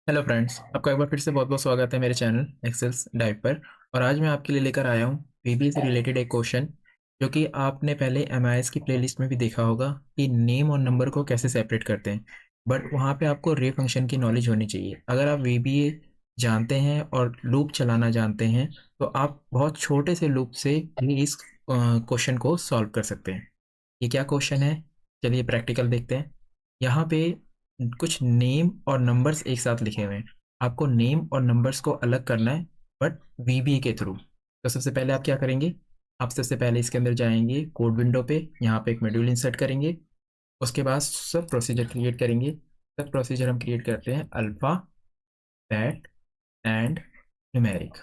Hello friends, आपका एक बार फिर से बहुत बहुत स्वागत है मेरे चैनल एक्सेल्स डाइव पर। और आज मैं आपके लिए लेकर आया हूँ वीबीए से रिलेटेड एक क्वेश्चन जो कि आपने पहले एमआईएस की प्लेलिस्ट में भी देखा होगा कि नेम और नंबर को कैसे सेपरेट करते हैं। बट वहाँ पे आपको रे फंक्शन की नॉलेज होनी चाहिए। अगर आप वीबीए जानते हैं और लूप चलाना जानते हैं तो आप बहुत छोटे से लूप से भी इस क्वेश्चन को सॉल्व कर सकते हैं। ये क्या क्वेश्चन है, चलिए प्रैक्टिकल देखते हैं। यहाँ पे कुछ नेम और नंबर्स एक साथ लिखे हुए हैं। आपको नेम और नंबर्स को अलग करना है, बट वीबीए के थ्रू। तो सबसे पहले आप क्या करेंगे, आप सबसे पहले इसके अंदर जाएंगे कोड विंडो पे, यहाँ पे एक मॉड्यूल इंसर्ट करेंगे। उसके बाद सब प्रोसीजर क्रिएट करेंगे। सब प्रोसीजर हम क्रिएट करते हैं alpha, bat and numeric.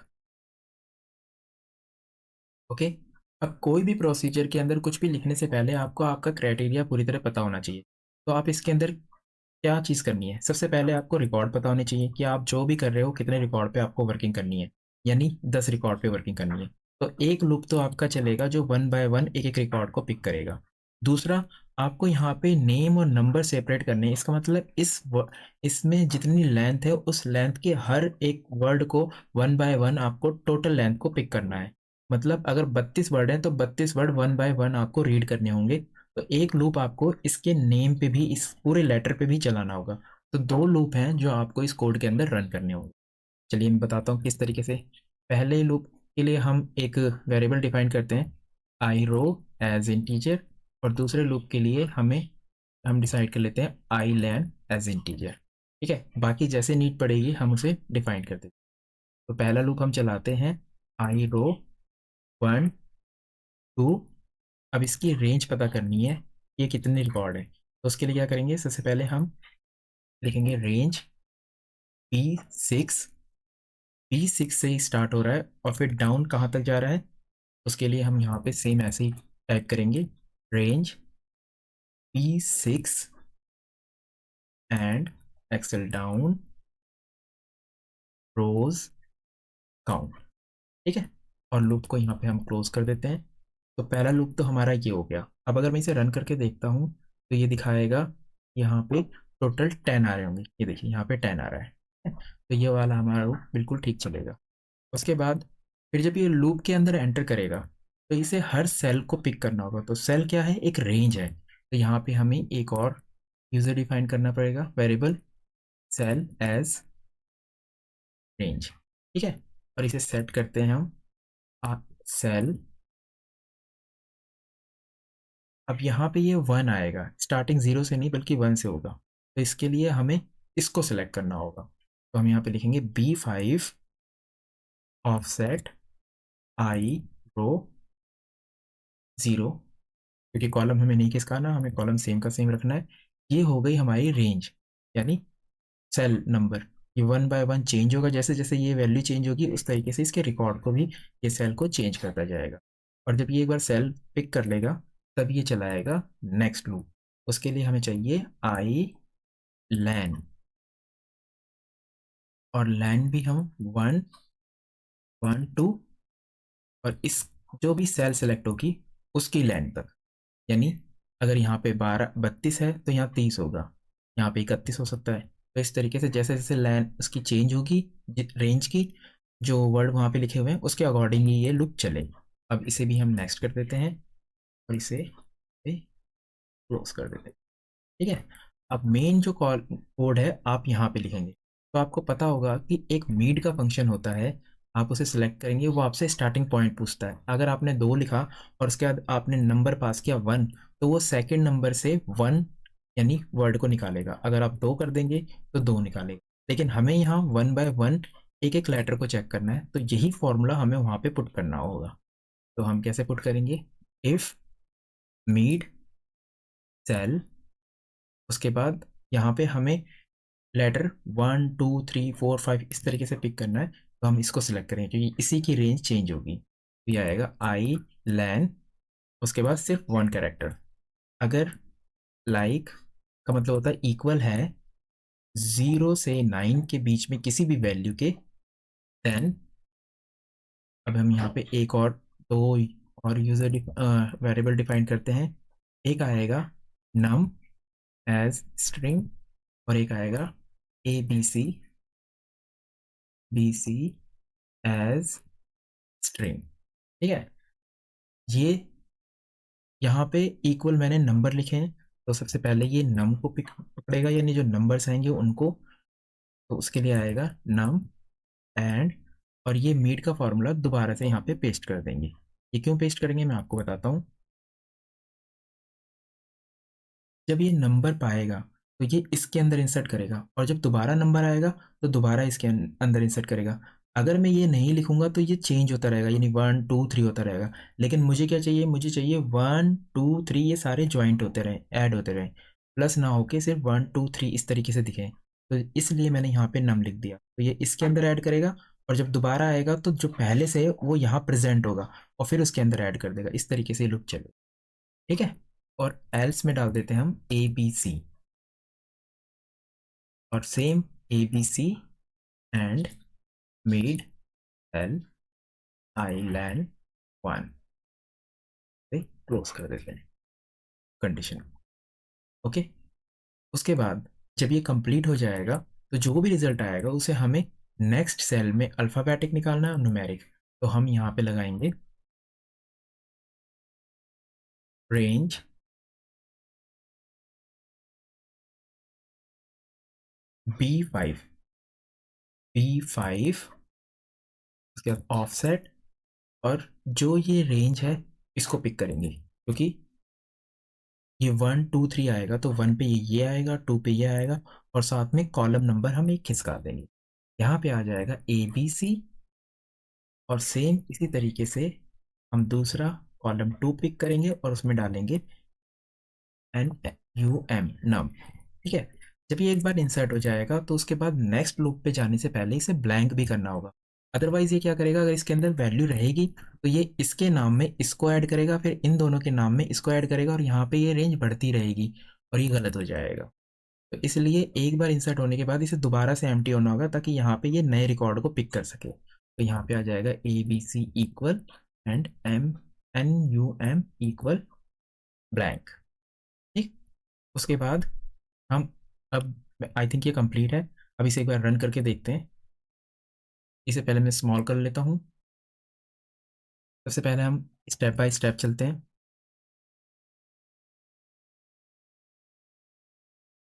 Okay. अब कोई भी प्रोसीजर के अंदर कुछ भी लिखने से पहले आपको आपका क्राइटेरिया पूरी तरह पता होना चाहिए। तो आप इसके अंदर क्या चीज़ करनी है, सबसे पहले आपको रिकॉर्ड पता होने चाहिए कि आप जो भी कर रहे हो कितने रिकॉर्ड पे आपको वर्किंग करनी है। यानी 10 रिकॉर्ड पे वर्किंग करनी है। तो एक लूप तो आपका चलेगा जो वन बाय वन एक एक रिकॉर्ड को पिक करेगा। दूसरा, आपको यहाँ पे नेम और नंबर सेपरेट करने हैं। इसका मतलब इसमें जितनी लेंथ है उस लेंथ के हर एक वर्ड को वन बाय वन आपको टोटल लेंथ को पिक करना है। मतलब अगर 32 वर्ड हैं तो 32 वर्ड वन बाय वन आपको रीड करने होंगे। तो एक लूप आपको इसके नेम पे भी, इस पूरे लेटर पे भी चलाना होगा। तो दो लूप हैं जो आपको इस कोड के अंदर रन करने होंगे। चलिए मैं बताता हूँ किस तरीके से। पहले लूप के लिए हम एक वेरिएबल डिफाइन करते हैं, आई रो एज इंटीजर। और दूसरे लूप के लिए हम डिसाइड कर लेते हैं आई लैन एज इंटीजर। ठीक है, बाकी जैसे नीड पड़ेगी हम उसे डिफाइन कर देते हैं। तो पहला लूप हम चलाते हैं आई रो 1 2। अब इसकी रेंज पता करनी है, ये कितने रिकॉर्ड है। तो उसके लिए क्या करेंगे, सबसे पहले हम लिखेंगे रेंज P6। P6 से ही स्टार्ट हो रहा है और फिर डाउन कहाँ तक जा रहा है। उसके लिए हम यहाँ पे सेम ऐसे ही टाइप करेंगे, range P6 and Excel down rows count. ठीक है, और लूप को यहाँ पे हम क्लोज कर देते हैं। तो पहला लूप तो हमारा ये हो गया। अब अगर मैं इसे रन करके देखता हूँ तो ये दिखाएगा यहाँ पे टोटल 10 आ रहे होंगे। ये देखिए यहाँ पे 10 आ रहा है। तो ये वाला हमारा लूप बिल्कुल ठीक चलेगा। उसके बाद फिर जब ये लूप के अंदर एंटर करेगा तो इसे हर सेल को पिक करना होगा। तो सेल क्या है, एक रेंज है। तो यहाँ पे हमें एक और यूजर डिफाइन करना पड़ेगा, वेरिएबल सेल एज रेंज। ठीक है, और इसे सेट करते हैं हम आप सेल। अब यहाँ पे ये 1 आएगा, स्टार्टिंग 0 से नहीं बल्कि 1 से होगा। तो इसके लिए हमें इसको सेलेक्ट करना होगा। तो हम यहाँ पे लिखेंगे B5 ऑफसेट आई रो 0, क्योंकि कॉलम हमें नहीं किसका ना, हमें कॉलम सेम का सेम रखना है। ये हो गई हमारी रेंज, यानी सेल नंबर। ये वन बाय वन चेंज होगा, जैसे जैसे ये वैल्यू चेंज होगी उस तरीके से इसके रिकॉर्ड को भी ये सेल को चेंज करता जाएगा। और जब ये एक बार सेल पिक कर लेगा तब ये चलाएगा नेक्स्ट लूप। उसके लिए हमें चाहिए आई लैन, और लैन भी हम 1 1 2, और इस जो भी सेल सेलेक्ट होगी उसकी लैन तक। यानी अगर यहाँ पे 32 है तो यहाँ 30 होगा, यहाँ पे 31 हो सकता है। तो इस तरीके से जैसे जैसे लाइन उसकी चेंज होगी, रेंज की जो वर्ड वहाँ पे लिखे हुए हैं उसके अकॉर्डिंग ही ये लूप चलेगा। अब इसे भी हम नेक्स्ट कर देते हैं और इसे क्लोज कर देते हैं। ठीक है, अब मेन जो कॉल कोड है आप यहाँ पे लिखेंगे। तो आपको पता होगा कि एक मीट का फंक्शन होता है। आप उसे सिलेक्ट करेंगे, वो आपसे स्टार्टिंग पॉइंट पूछता है। अगर आपने 2 लिखा और उसके बाद आपने नंबर पास किया 1, तो वो सेकंड नंबर से 1 यानी वर्ड को निकालेगा। अगर आप 2 कर देंगे तो 2 निकालेगा। लेकिन हमें यहाँ वन बाय वन एक एक लेटर को चेक करना है, तो यही फॉर्मूला हमें वहाँ पे पुट करना होगा। तो हम कैसे पुट करेंगे, इफ़ मीट सेल, उसके बाद यहाँ पे हमें लेटर 1 2 3 4 5 इस तरीके से पिक करना है। तो हम इसको सिलेक्ट करेंगे क्योंकि इसी की रेंज चेंज होगी। तो ये आएगा आई लैन, उसके बाद सिर्फ 1 कैरेक्टर। अगर लाइक का मतलब होता है इक्वल है 0 से 9 के बीच में किसी भी वैल्यू के, देन अब हम यहाँ पे एक और दो और यूजर वेरिएबल डिफाइन करते हैं। एक आएगा नम एज स्ट्रिंग और एक आएगा ABC B C as string. ठीक है, ये यहाँ पे इक्वल मैंने नंबर लिखे हैं, तो सबसे पहले ये नम को पिक पकड़ेगा, यानी जो नंबर्स आएंगे उनको, तो उसके लिए आएगा नम एंड, और ये मीट का फॉर्मूला दोबारा से यहाँ पे पेस्ट कर देंगे। ये क्यों पेस्ट करेंगे मैं आपको बताता हूँ। जब ये नंबर पाएगा तो ये इसके अंदर इंसर्ट करेगा, और जब दोबारा नंबर आएगा तो दोबारा इसके अंदर इंसर्ट करेगा। अगर मैं ये नहीं लिखूंगा तो ये चेंज होता रहेगा, यानी 1 2 3 होता रहेगा। लेकिन मुझे क्या चाहिए, मुझे चाहिए 1 2 3 ये सारे ज्वाइंट होते रहें, ऐड होते रहें, प्लस ना होके सिर्फ 1 2 3 इस तरीके से दिखे। तो इसलिए मैंने यहाँ पे नम लिख दिया, तो ये इसके अंदर ऐड करेगा, और जब दोबारा आएगा तो जो पहले से है वो यहाँ प्रेजेंट होगा, और फिर उसके अंदर ऐड कर देगा। इस तरीके से लूप चलेगा। ठीक है, और एल्स में डाल देते हैं हम ए बी सी, और same A B C and made L island 1 से क्लोज कर देते हैं कंडीशन। ओके, उसके बाद जब ये कंप्लीट हो जाएगा तो जो भी रिजल्ट आएगा उसे हमें नेक्स्ट सेल में अल्फ़ाबेटिक निकालना है, न्यूमेरिक। तो हम यहाँ पे लगाएंगे रेंज B5, B5, उसके बाद ऑफसेट, और जो ये रेंज है इसको पिक करेंगे, क्योंकि ये 1 2 3 आएगा तो 1 पे ये आएगा, 2 पे ये आएगा, और साथ में कॉलम नंबर हम एक खिसका देंगे। यहाँ पे आ जाएगा ABC, और सेम इसी तरीके से हम दूसरा कॉलम 2 पिक करेंगे और उसमें डालेंगे NUM नम। ठीक है, जब ये एक बार इंसर्ट हो जाएगा तो उसके बाद नेक्स्ट लूप पे जाने से पहले इसे ब्लैंक भी करना होगा। अदरवाइज ये क्या करेगा, अगर इसके अंदर वैल्यू रहेगी तो ये इसके नाम में इसको ऐड करेगा, फिर इन दोनों के नाम में इसको ऐड करेगा, और यहाँ पे ये रेंज बढ़ती रहेगी, और ये गलत हो जाएगा। तो इसलिए एक बार इंसर्ट होने के बाद इसे दोबारा से एम्प्टी होना होगा, ताकि यहाँ पे ये नए रिकॉर्ड को पिक कर सके। तो यहाँ पे आ जाएगा ABC equal and NUM equal blank. ठीक, उसके बाद हम, अब आई थिंक ये कंप्लीट है। अब इसे एक बार रन करके देखते हैं। इसे पहले मैं स्मॉल कर लेता हूँ। सबसे पहले हम स्टेप बाय स्टेप चलते हैं।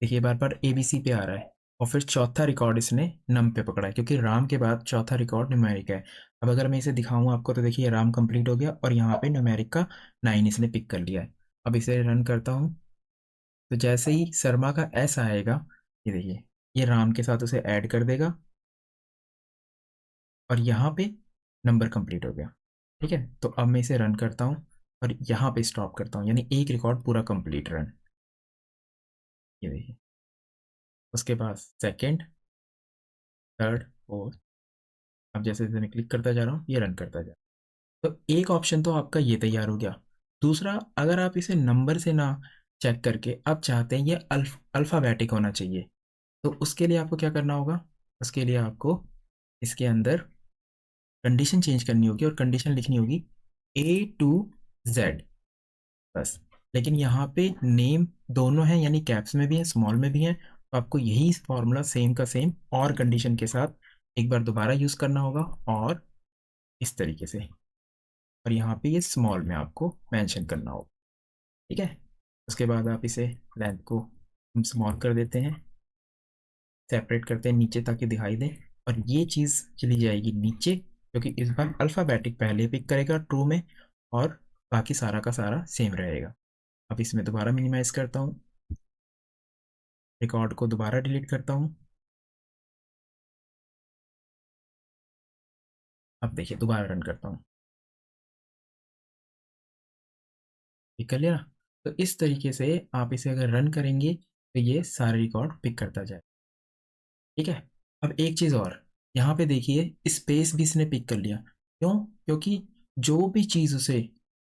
देखिए बार बार ABC पे आ रहा है, और फिर चौथा रिकॉर्ड इसने नम पे पकड़ा है, क्योंकि राम के बाद चौथा रिकॉर्ड न्यूमेरिक है। अब अगर मैं इसे दिखाऊँ आपको तो देखिए राम कंप्लीट हो गया, और यहाँ पे न्यूमेरिक का 9 इसने पिक कर लिया है। अब इसे रन करता हूँ, तो जैसे ही शर्मा का S आएगा, ये देखिए ये राम के साथ उसे ऐड कर देगा, और यहाँ पे नंबर कंप्लीट हो गया। ठीक है, तो अब मैं इसे रन करता हूँ, और यहाँ पे स्टॉप करता हूँ, यानी एक रिकॉर्ड पूरा कंप्लीट रन। ये देखिए, उसके बाद सेकंड, थर्ड, फोर्थ। अब जैसे जैसे मैं क्लिक करता जा रहा हूँ ये रन करता जा रहा है। तो एक ऑप्शन तो आपका ये तैयार हो गया। दूसरा, अगर आप इसे नंबर से ना चेक करके आप चाहते हैं ये अल्फ़ाबेटिक होना चाहिए, तो उसके लिए आपको क्या करना होगा, उसके लिए आपको इसके अंदर कंडीशन चेंज करनी होगी, और कंडीशन लिखनी होगी A to Z बस। लेकिन यहाँ पे नेम दोनों हैं, यानी कैप्स में भी है स्मॉल में भी है, तो आपको यही फॉर्मूला सेम का सेम और कंडीशन के साथ एक बार दोबारा यूज़ करना होगा, और इस तरीके से, और यहाँ पे ये स्मॉल में आपको मेंशन करना होगा। ठीक है, उसके बाद आप इसे लेंथ को हम स्मॉल कर देते हैं, सेपरेट करते हैं नीचे ताकि दिखाई दे, और ये चीज़ चली जाएगी नीचे, क्योंकि इस बार अल्फ़ाबेटिक पहले पिक करेगा ट्रू में, और बाकी सारा का सारा सेम रहेगा। अब इसमें दोबारा मिनिमाइज़ करता हूँ, रिकॉर्ड को दोबारा डिलीट करता हूँ। अब देखिए दोबारा रन करता हूँ, ठीक कर लिया ना। तो इस तरीके से आप इसे अगर रन करेंगे तो ये सारे रिकॉर्ड पिक करता जाए। ठीक है, अब एक चीज़ और, यहाँ पे देखिए स्पेस भी इसने पिक कर लिया। क्यों, क्योंकि जो भी चीज़ उसे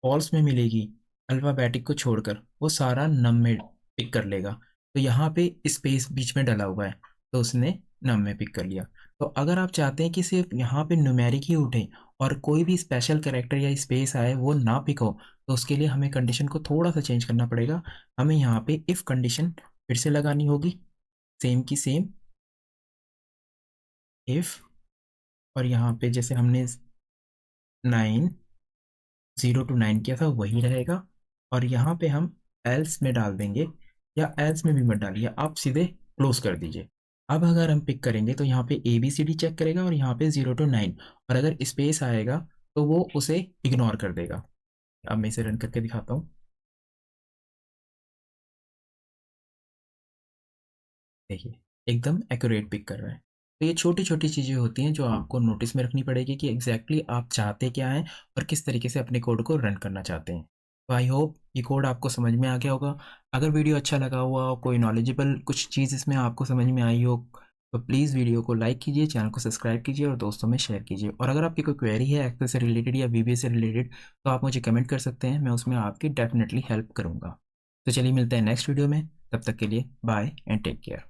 फॉल्स में मिलेगी अल्फ़ाबेटिक को छोड़कर, वो सारा नम में पिक कर लेगा। तो यहाँ पे स्पेस बीच में डला हुआ है, तो उसने नम में पिक कर लिया। तो अगर आप चाहते हैं कि सिर्फ यहाँ पे न्यूमेरिक ही उठे और कोई भी स्पेशल कैरेक्टर या स्पेस आए वो ना पिक हो, तो उसके लिए हमें कंडीशन को थोड़ा सा चेंज करना पड़ेगा। हमें यहाँ पे इफ़ कंडीशन फिर से लगानी होगी, सेम की सेम, इफ़ और यहाँ पे जैसे हमने 9 0 to 9 किया था वही रहेगा, और यहाँ पे हम एल्स में डाल देंगे, या एल्स में भी मत डालिए, आप सीधे क्लोज कर दीजिए। अब अगर हम पिक करेंगे तो यहाँ पे ABCD चेक करेगा और यहाँ पे 0 to 9, और अगर स्पेस आएगा तो वो उसे इग्नोर कर देगा। अब मैं इसे रन करके दिखाता हूँ। देखिए, एकदम एक्यूरेट पिक कर रहा है। तो ये छोटी छोटी चीज़ें होती हैं जो आपको नोटिस में रखनी पड़ेगी कि एग्जैक्टली आप चाहते क्या हैं और किस तरीके से अपने कोड को रन करना चाहते हैं। तो आई होप ये कोड आपको समझ में आ गया होगा। अगर वीडियो अच्छा लगा हुआ हो, कोई नॉलेजेबल कुछ चीज़ इसमें आपको समझ में आई हो, तो प्लीज़ वीडियो को लाइक कीजिए, चैनल को सब्सक्राइब कीजिए और दोस्तों में शेयर कीजिए। और अगर आपकी कोई क्वेरी है एक्सेल से रिलेटेड या VBA से रिलेटेड, तो आप मुझे कमेंट कर सकते हैं, मैं उसमें आपकी डेफिनेटली हेल्प करूँगा। तो चलिए मिलते हैं नेक्स्ट वीडियो में, तब तक के लिए बाय एंड टेक केयर।